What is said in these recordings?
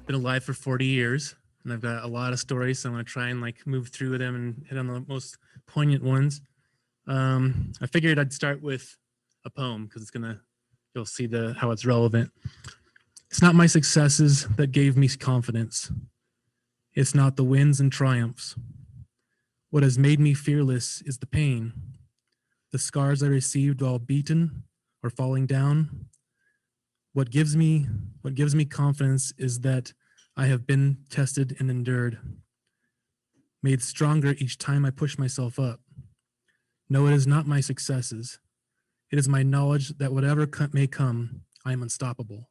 been alive for 40 years, and I've got a lot of stories. So I'm going to try and like move through them and hit on the most poignant ones. I figured I'd start with a poem because you'll see how it's relevant. It's not my successes that gave me confidence. It's not the wins and triumphs. What has made me fearless is the pain, the scars I received while beaten or falling down. What gives me confidence is that I have been tested and endured, made stronger each time I push myself up. No, it is not my successes. It is my knowledge that whatever may come, I am unstoppable.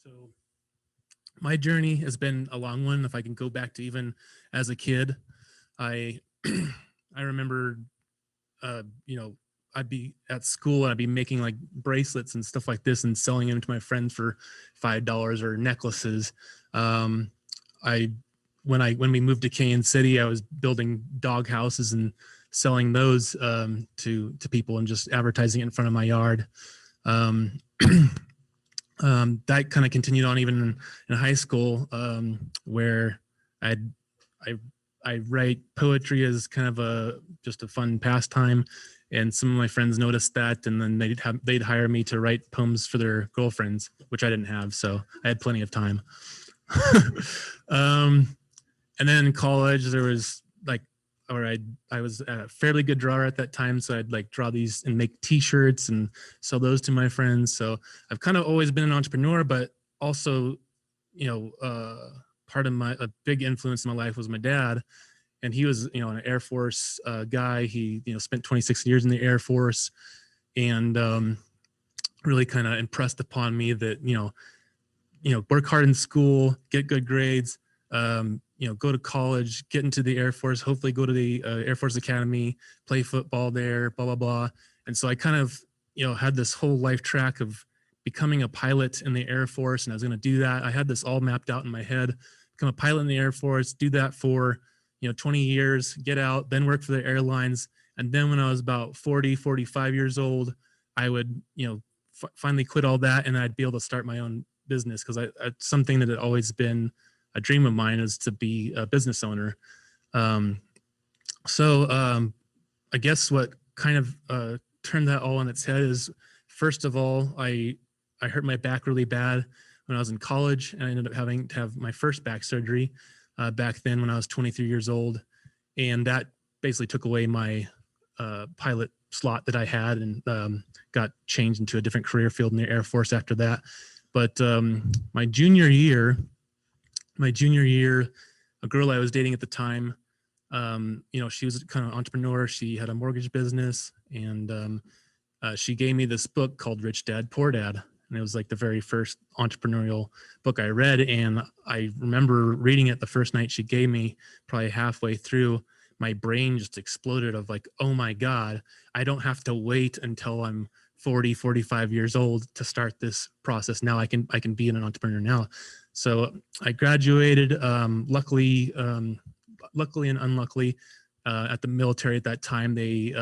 So my journey has been a long one. If I can go back to even as a kid, I remember, I'd be at school and I'd be making like bracelets and stuff like this and selling them to my friends for $5 or necklaces. When we moved to Kansas City, I was building dog houses and selling those to people and just advertising it in front of my yard. That kind of continued on even in high school, where I write poetry as kind of just a fun pastime, and some of my friends noticed that, and then they'd hire me to write poems for their girlfriends, which I didn't have, so I had plenty of time. And then in college, there was I was a fairly good drawer at that time, so I'd like draw these and make T-shirts and sell those to my friends. So I've kind of always been an entrepreneur, but also, part of a big influence in my life was my dad, and he was, an Air Force guy. He, spent 26 years in the Air Force, and really kind of impressed upon me that, work hard in school, get good grades, go to college, get into the Air Force, hopefully go to the Air Force Academy, play football there, blah, blah, blah. And so I kind of, had this whole life track of becoming a pilot in the Air Force, and I was going to do that. I had this all mapped out in my head, become a pilot in the Air Force, do that for, 20 years, get out, then work for the airlines. And then when I was about 40, 45 years old, I would, finally quit all that, and I'd be able to start my own business, because it's something that had always been a dream of mine, is to be a business owner. I guess what kind of turned that all on its head is, first of all, I hurt my back really bad when I was in college, and I ended up having to have my first back surgery back then when I was 23 years old. And that basically took away my pilot slot that I had, and got changed into a different career field in the Air Force after that. But my junior year, a girl I was dating at the time, she was kind of an entrepreneur. She had a mortgage business, and she gave me this book called Rich Dad, Poor Dad. And it was like the very first entrepreneurial book I read. And I remember reading it the first night she gave me. Probably halfway through, my brain just exploded of like, oh my God, I don't have to wait until I'm 40, 45 years old to start this process. Now I can be an entrepreneur now. So I graduated, luckily and unluckily, at the military at that time. They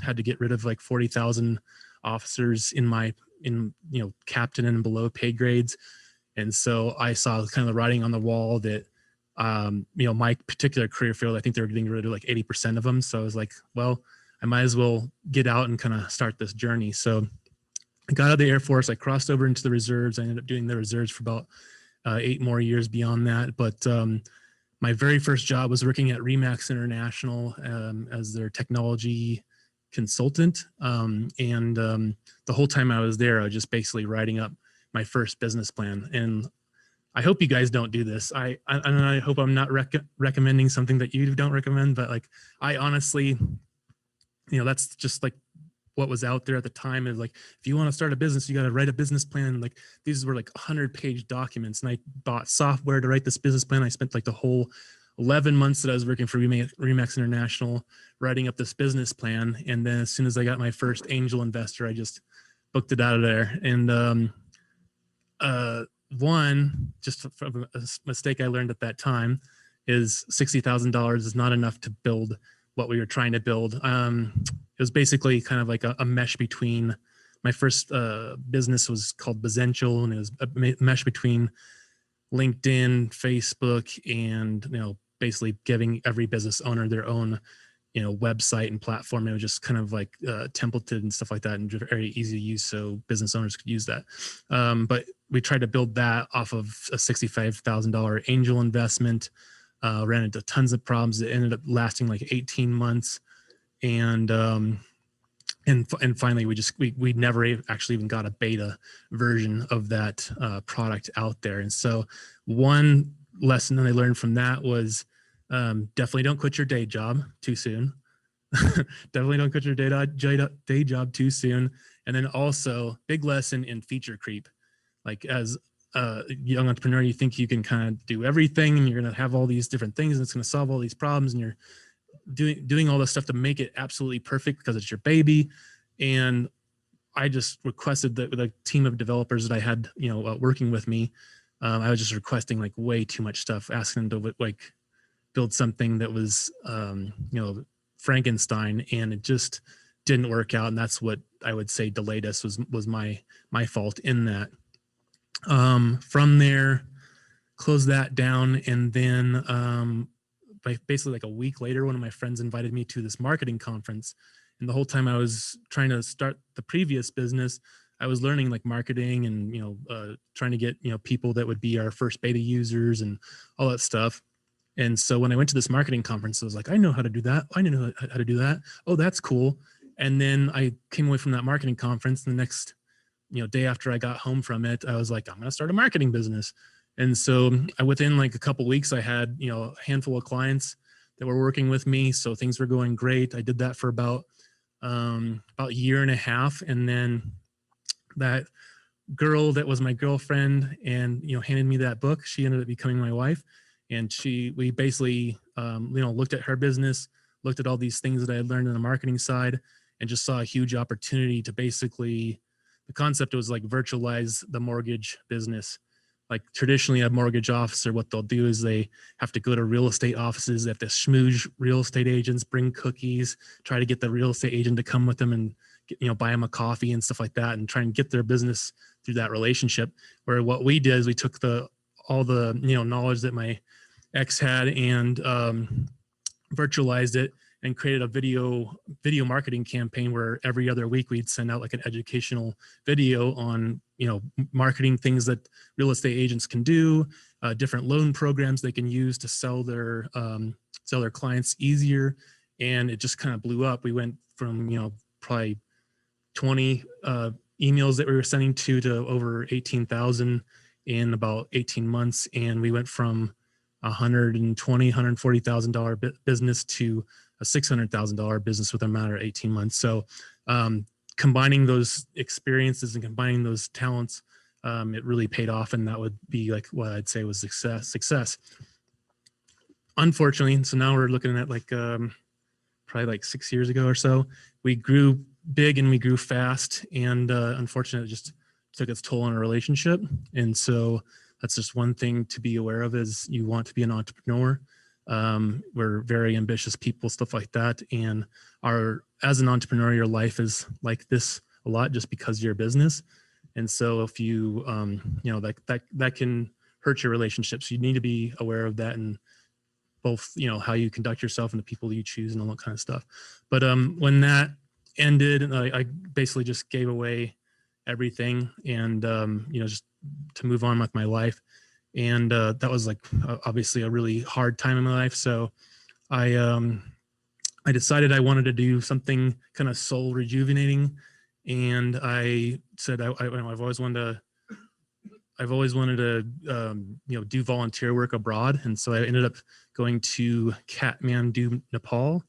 had to get rid of like 40,000 officers in captain and below pay grades. And so I saw kind of the writing on the wall that, my particular career field, I think they were getting rid of like 80% of them. So I was like, well, I might as well get out and kind of start this journey. So I got out of the Air Force. I crossed over into the reserves. I ended up doing the reserves for about 8 more years beyond that. But my very first job was working at Remax International as their technology consultant. The whole time I was there, I was just basically writing up my first business plan. And I hope you guys don't do this. I hope I'm not recommending something that you don't recommend, but like, I honestly, that's just like what was out there at the time. Is like, if you want to start a business, you got to write a business plan. Like, these were like 100-page documents, and I bought software to write this business plan. I spent like the whole 11 months that I was working for Remax International writing up this business plan. And then as soon as I got my first angel investor, I just booked it out of there. And just from a mistake I learned at that time, is $60,000 is not enough to build what we were trying to build. It was basically kind of like a mesh between, my first business was called Bazential, and it was a mesh between LinkedIn, Facebook, and, basically giving every business owner their own, website and platform. It was just kind of like templated and stuff like that, and very easy to use, so business owners could use that. But we tried to build that off of a $65,000 angel investment. Ran into tons of problems. It ended up lasting like 18 months, and finally we never actually even got a beta version of that product out there. And so one lesson that I learned from that was definitely don't quit your day job too soon. Definitely don't quit your day job too soon. And then also, big lesson in feature creep. Like, as a young entrepreneur, you think you can kind of do everything, and you're going to have all these different things, and it's going to solve all these problems, and you're doing all this stuff to make it absolutely perfect because it's your baby. And I just requested that the team of developers that I had, working with me, I was just requesting like way too much stuff, asking them to like build something that was, Frankenstein, and it just didn't work out. And that's what I would say delayed us, was my fault in that. From there, closed that down, and then basically like a week later, one of my friends invited me to this marketing conference. And the whole time I was trying to start the previous business, I was learning like marketing and, trying to get, people that would be our first beta users and all that stuff. And so when I went to this marketing conference, I was like, I know how to do that. I know how to do that. Oh, that's cool. And then I came away from that marketing conference, and the next, day after I got home from it, I was like, I'm going to start a marketing business. And so within like a couple of weeks, I had, a handful of clients that were working with me. So things were going great. I did that for about a year and a half. And then that girl that was my girlfriend and, handed me that book, she ended up becoming my wife. And we basically, looked at her business, looked at all these things that I had learned on the marketing side, and just saw a huge opportunity to basically, the concept was like virtualize the mortgage business. Like traditionally a mortgage officer, what they'll do is they have to go to real estate offices, they have to schmooze real estate agents, bring cookies, try to get the real estate agent to come with them and buy them a coffee and stuff like that, and try and get their business through that relationship. Where what we did is we took all the knowledge that my ex had and virtualized it and created a video marketing campaign where every other week we'd send out like an educational video on marketing things that real estate agents can do, different loan programs they can use to sell their clients easier. And it just kind of blew up. We went from probably 20 emails that we were sending to over 18,000 in about 18 months. And we went from $140,000 business to a $600,000 business within a matter of 18 months. So combining those experiences and combining those talents, it really paid off. And that would be like what I'd say was success. Unfortunately, so now we're looking at like probably like 6 years ago or so, we grew big and we grew fast. And unfortunately, it just took its toll on our relationship. And so that's just one thing to be aware of, is you want to be an entrepreneur. We're very ambitious people, stuff like that. And as an entrepreneur, your life is like this a lot just because you're a business. And so if you, that can hurt your relationships. You need to be aware of that, and both, how you conduct yourself and the people you choose and all that kind of stuff. But when that ended, I basically just gave away everything and, just to move on with my life. And that was like obviously a really hard time in my life. So I decided I wanted to do something kind of soul rejuvenating. And I said, I've always wanted to, do volunteer work abroad. And so I ended up going to Kathmandu, Nepal.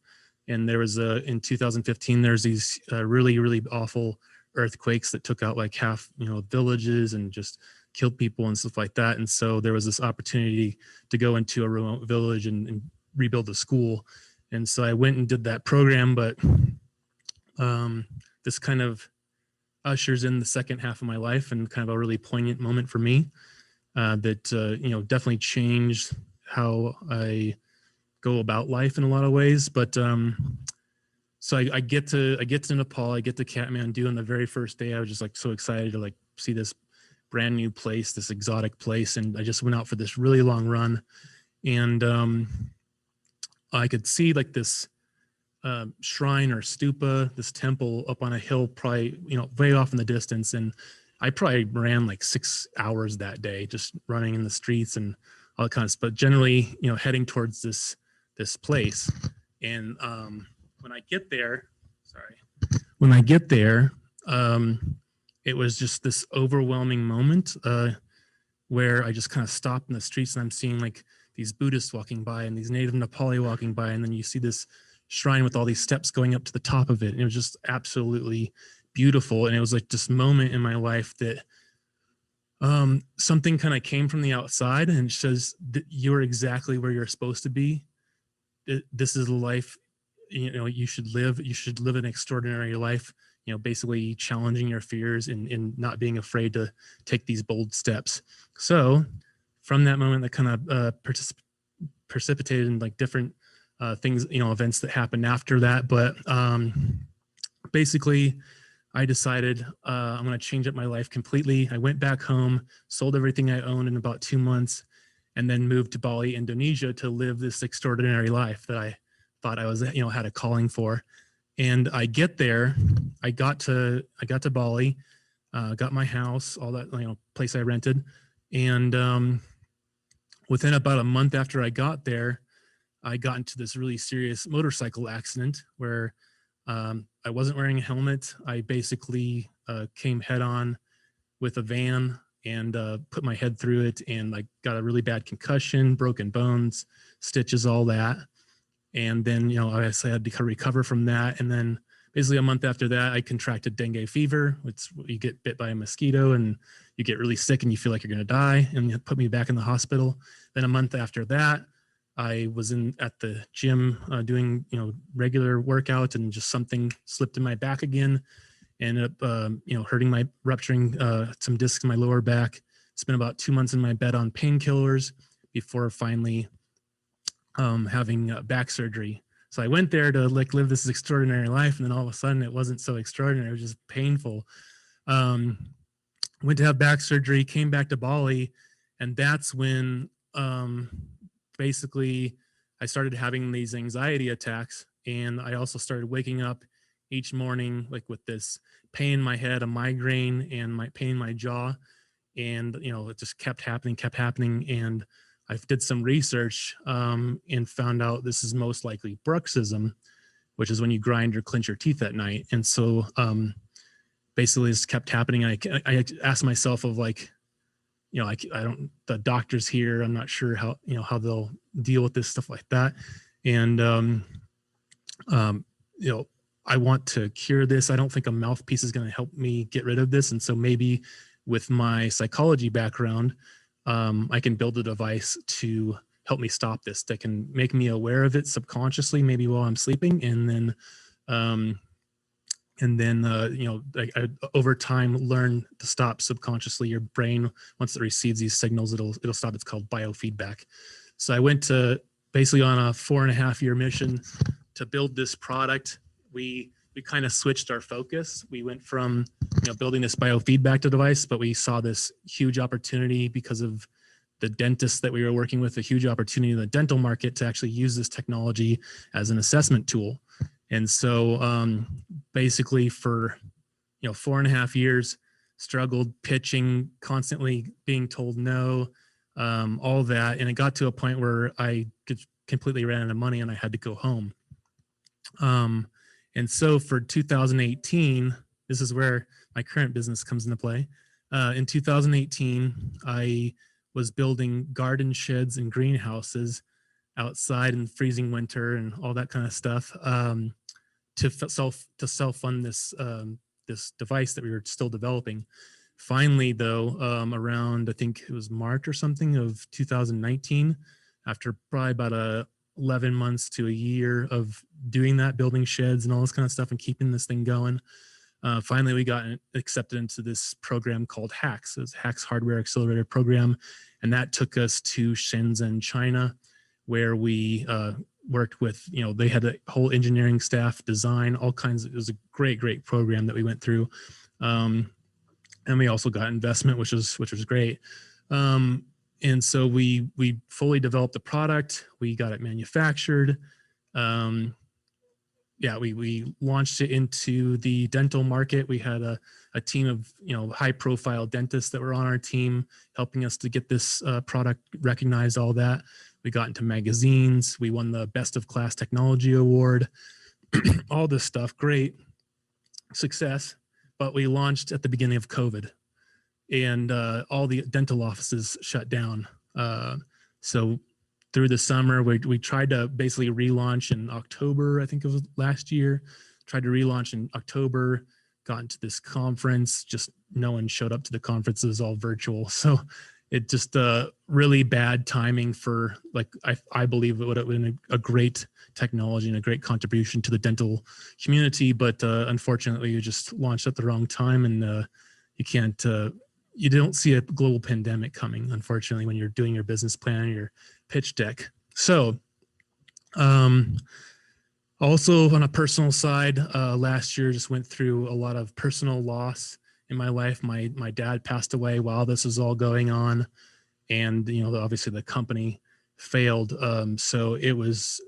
And there was in 2015, there's these really, really awful earthquakes that took out like half, villages and just killed people and stuff like that. And so there was this opportunity to go into a remote village and rebuild the school. And so I went and did that program, but this kind of ushers in the second half of my life, and kind of a really poignant moment for me that, definitely changed how I go about life in a lot of ways. But so I get to Nepal, I get to Kathmandu, and the very first day I was just like so excited to like see this brand new place, this exotic place. And I just went out for this really long run. And I could see like this shrine or stupa, this temple up on a hill, probably, way off in the distance. And I probably ran like 6 hours that day, just running in the streets and all that kind of stuff, but generally, heading towards this place. And when I get there, it was just this overwhelming moment where I just kind of stopped in the streets, and I'm seeing like these Buddhists walking by and these native Nepali walking by. And then you see this shrine with all these steps going up to the top of it. And it was just absolutely beautiful. And it was like this moment in my life that something kind of came from the outside and says that you're exactly where you're supposed to be. This is the life, you should live. You should live an extraordinary life, basically challenging your fears and not being afraid to take these bold steps. So from that moment, that kind of precipitated in like different things, events that happened after that. But basically, I decided I'm going to change up my life completely. I went back home, sold everything I owned in about 2 months, and then moved to Bali, Indonesia to live this extraordinary life that I thought I was, had a calling for. And I get there, I got to Bali, got my house, all that, place I rented. And within about a month after I got there, I got into this really serious motorcycle accident where I wasn't wearing a helmet. I basically came head on with a van and put my head through it, and I got a really bad concussion, broken bones, stitches, all that. And then, I had to recover from that. And then basically a month after that, I contracted dengue fever. It's you get bit by a mosquito and you get really sick and you feel like you're going to die, and you put me back in the hospital. Then a month after that, I was at the gym doing, regular workouts, and just something slipped in my back again. Ended up, rupturing some discs in my lower back. Spent about 2 months in my bed on painkillers before finally having back surgery. So I went there to live this extraordinary life, and then all of a sudden it wasn't so extraordinary. It was just painful. Went to have back surgery, came back to Bali, and that's when basically I started having these anxiety attacks. And I also started waking up each morning like with this pain in my head, a migraine, and my pain in my jaw. And it just kept happening. And I did some research and found out this is most likely bruxism, which is when you grind or clench your teeth at night. And so basically this kept happening. I asked myself of like, I don't, the doctors here, I'm not sure how, how they'll deal with this stuff like that. And, I want to cure this. I don't think a mouthpiece is going to help me get rid of this. And so maybe with my psychology background, I can build a device to help me stop this, that can make me aware of it subconsciously, maybe while I'm sleeping. And then, I over time learn to stop subconsciously. Your brain, once it receives these signals, it'll stop. It's called biofeedback. So I went to basically on a 4.5-year mission to build this product. We kind of switched our focus. We went from building this biofeedback device, but we saw this huge opportunity because of the dentists that we were working with, a huge opportunity in the dental market to actually use this technology as an assessment tool. And so basically for 4.5 years, struggled pitching, constantly being told no, all that. And it got to a point where I completely ran out of money and I had to go home. And so for 2018, this is where my current business comes into play. In 2018, I was building garden sheds and greenhouses outside in freezing winter and all that kind of stuff to self-fund this this device that we were still developing. Finally, though, around I think it was March or something of 2019, after probably about 11 months to a year of doing that, building sheds and all this kind of stuff and keeping this thing going, finally we got accepted into this program called HACS. It was HACS Hardware Accelerator Program, and that took us to Shenzhen, China, where we worked with, they had a whole engineering staff, design, all kinds of, it was a great program that we went through. and we also got investment, which was great. And so we fully developed the product. We got it manufactured. Yeah, we launched it into the dental market. We had a team of high profile dentists that were on our team helping us to get this product recognized. All that, we got into magazines. We won the Best of Class Technology Award. All this stuff, great success. But we launched at the beginning of COVID, and all the dental offices shut down. So through the summer, we tried to basically relaunch in October, I think it was last year. Tried to relaunch in October, got into this conference, just no one showed up to the conference. It was all virtual. So it just really bad timing for, like, I believe it would have been a great technology and a great contribution to the dental community. But unfortunately, you just launched at the wrong time, and you don't see a global pandemic coming, unfortunately, when you're doing your business plan and your pitch deck. So also on a personal side, last year just went through a lot of personal loss in my life. My dad passed away while this was all going on, and obviously the company failed. So it was,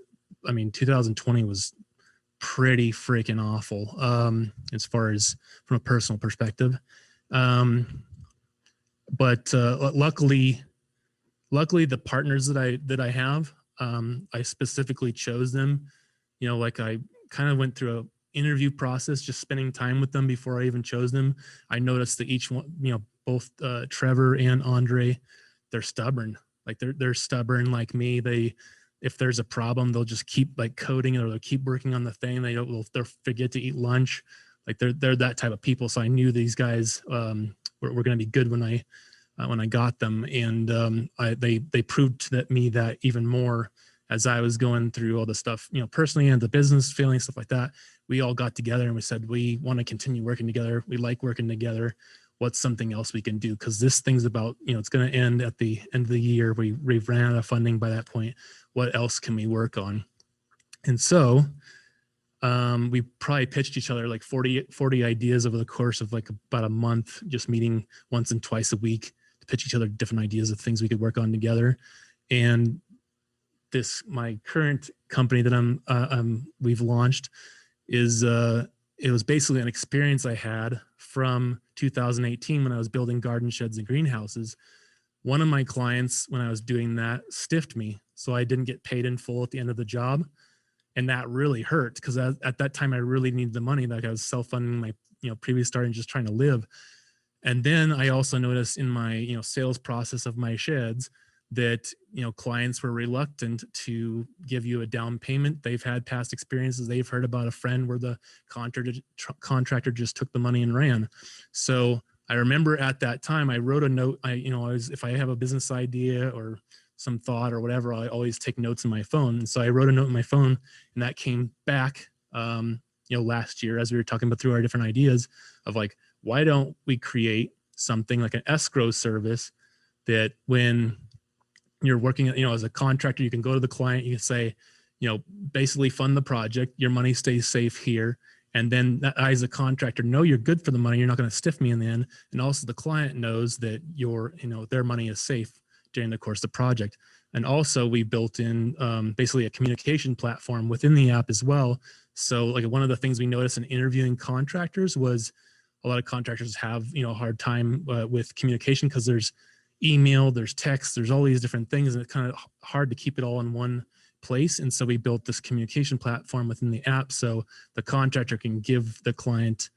2020 was pretty freaking awful as far as from a personal perspective. But luckily the partners that I have, I specifically chose them. Like I kind of went through an interview process, just spending time with them before I even chose them. I noticed that each one, both Trevor and Andre, they're stubborn. Like they're stubborn like me. If there's a problem, they'll just keep like coding it, or they'll keep working on the thing. They'll forget to eat lunch. Like they're that type of people. So I knew these guys were going to be good when I got them, and they proved me that even more as I was going through all the stuff, personally and the business feeling, stuff like that. We all got together and we said, we want to continue working together. We like working together. What's something else we can do? Because this thing's about, it's going to end at the end of the year. We've ran out of funding by that point. What else can we work on? And so we probably pitched each other like 40 ideas over the course of like about a month, just meeting once and twice a week to pitch each other different ideas of things we could work on together. And my current company that we've launched is it was basically an experience I had from 2018 when I was building garden sheds and greenhouses. One of my clients, when I was doing that, stiffed me, so I didn't get paid in full at the end of the job. And that really hurt, because at that time I really needed the money. Like I was self-funding my previous start and just trying to live. And then I also noticed in my sales process of my sheds that clients were reluctant to give you a down payment. They've had past experiences. They've heard about a friend where the contractor just took the money and ran. So I remember at that time I wrote a note. If I have a business idea or some thought or whatever, I always take notes in my phone. And so I wrote a note in my phone, and that came back last year as we were talking about through our different ideas of like, why don't we create something like an escrow service that when you're working, as a contractor, you can go to the client, you can say, basically fund the project, your money stays safe here. And then I, as a contractor, know you're good for the money. You're not going to stiff me in the end. And also the client knows that their money is safe during the course of the project. And also we built in basically a communication platform within the app as well. So like one of the things we noticed in interviewing contractors was a lot of contractors have, a hard time with communication, because there's email, there's text, there's all these different things, and it's kind of hard to keep it all in one place. And so we built this communication platform within the app, so the contractor can give the client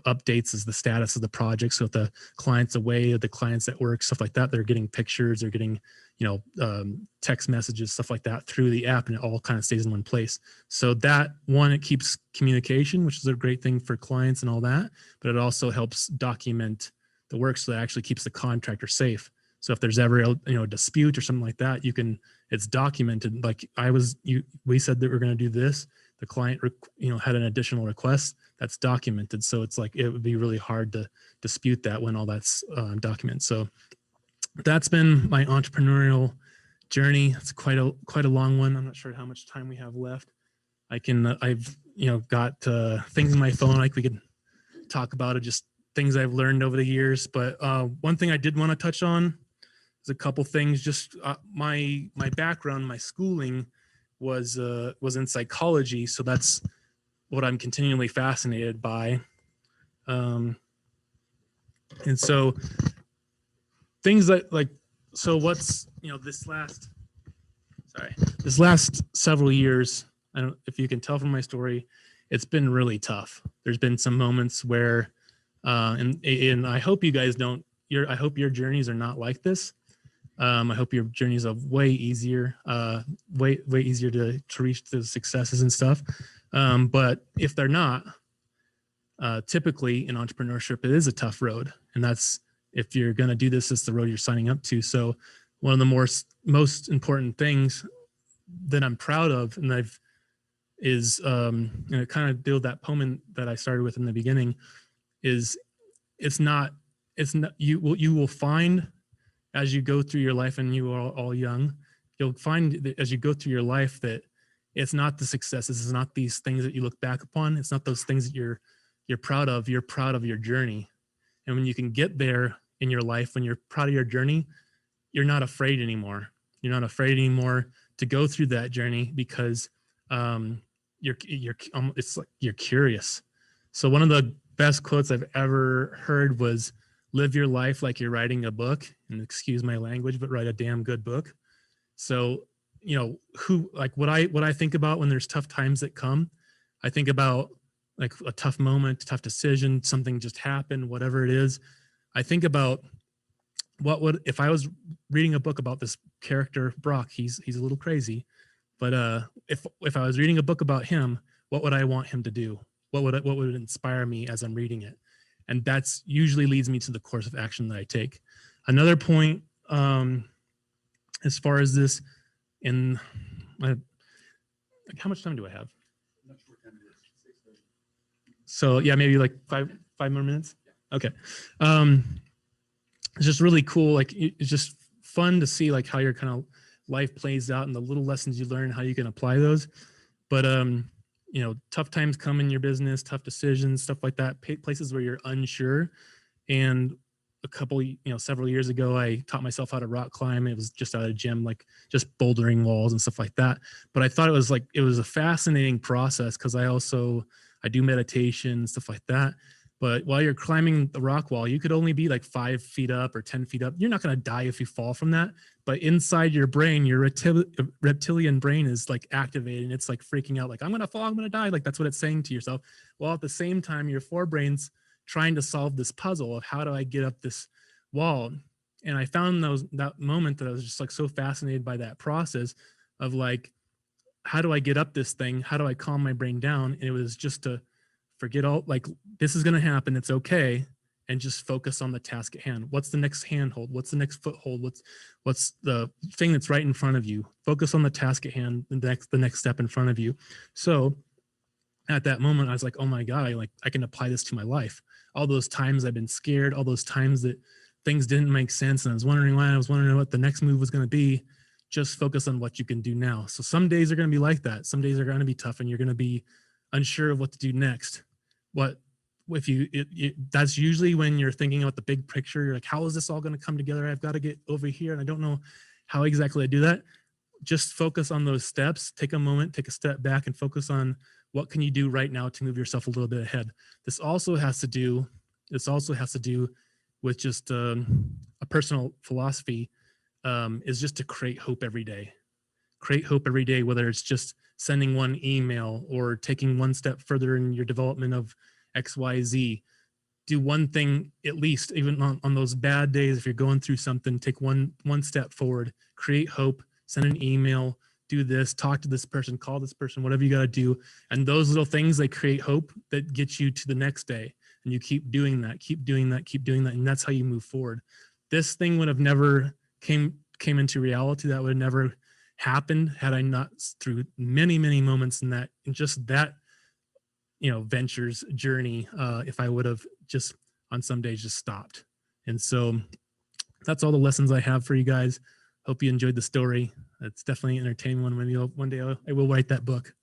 updates as the status of the project. So if the client's away, the client's at work, stuff like that, they're getting pictures, they're getting text messages, stuff like that through the app, and it all kind of stays in one place. So that one, it keeps communication, which is a great thing for clients and all that, but it also helps document the work, so that actually keeps the contractor safe. So if there's ever a dispute or something like that, it's documented. Like we said that we're going to do this. The client, had an additional request, that's documented. So it's like, it would be really hard to dispute that when all that's documented. So that's been my entrepreneurial journey. It's quite a long one. I'm not sure how much time we have left. I've got things in my phone, like we could talk about it just things I've learned over the years. But one thing I did want to touch on is a couple things. Just my background, my schooling was in psychology, so that's what I'm continually fascinated by. And so things that so what's, this last several years, I don't, if you can tell from my story, it's been really tough. There's been some moments where, and I hope you guys I hope your journeys are not like this. I hope your journeys are way easier, way easier to reach the successes and stuff. But if they're not, typically in entrepreneurship, it is a tough road. And that's, if you're going to do this, it's the road you're signing up to. So one of the most important things that I'm proud of, and is, and it kind of build that poem that I started with in the beginning, is it's not, you will find as you go through your life, and you are all young, you'll find that as you go through your life that it's not the successes, it's not these things that you look back upon, it's not those things that you're proud of. You're proud of your journey. And when you can get there in your life, when you're proud of your journey, you're not afraid anymore. You're not afraid anymore to go through that journey, because it's like you're curious. So one of the best quotes I've ever heard was, "Live your life like you're writing a book," and excuse my language, but write a damn good book. So, what I think about when there's tough times that come, I think about like a tough moment, tough decision, something just happened, whatever it is. I think about if I was reading a book about this character, Brock, he's a little crazy, but if I was reading a book about him, what would I want him to do? What would inspire me as I'm reading it? And that's usually leads me to the course of action that I take. Another point, as far as this, how much time do I have? So yeah, maybe like five more minutes. Okay. It's just really cool. Like, it's just fun to see like how your kind of life plays out and the little lessons you learn, how you can apply those. But tough times come in your business, tough decisions, stuff like that, places where you're unsure. And several years ago, I taught myself how to rock climb. It was just at a gym, like just bouldering walls and stuff like that. But I thought it was a fascinating process, because I do meditation, stuff like that. But while you're climbing the rock wall, you could only be like 5 feet up or 10 feet up. You're not going to die if you fall from that. But inside your brain, your reptilian brain is like activating. It's like freaking out, like, I'm going to fall, I'm going to die. Like, that's what it's saying to yourself. Well, at the same time, your forebrain's trying to solve this puzzle of, how do I get up this wall? And I found that moment that I was just like so fascinated by that process of like, how do I get up this thing? How do I calm my brain down? And it was just to forget all, like, this is going to happen. It's okay. And just focus on the task at hand. What's the next handhold? What's the next foothold? What's the thing that's right in front of you? Focus on the task at hand, the next step in front of you. So at that moment, I was like, oh my God, I can apply this to my life. All those times I've been scared, all those times that things didn't make sense, and I was wondering why, I was wondering what the next move was going to be. Just focus on what you can do now. So some days are going to be like that. Some days are going to be tough, and you're going to be unsure of what to do next. That's usually when you're thinking about the big picture. You're like, how is this all going to come together? I've got to get over here, and I don't know how exactly I do that. Just focus on those steps. Take a moment, take a step back, and focus on what can you do right now to move yourself a little bit ahead. This also has to do with just a personal philosophy, is just to create hope every day. Create hope every day, whether it's just sending one email or taking one step further in your development of XYZ. Do one thing at least, even on those bad days. If you're going through something, take one step forward, create hope, send an email, do this, talk to this person, call this person, whatever you got to do. And those little things, they create hope that gets you to the next day. And you keep doing that, keep doing that, keep doing that. And that's how you move forward. This thing would have never came into reality. That would have never happened had I not, through many, many moments in just that, ventures journey, if I would have just on some days just stopped. And so that's all the lessons I have for you guys. Hope you enjoyed the story. It's definitely an entertaining one. Maybe one day I will write that book.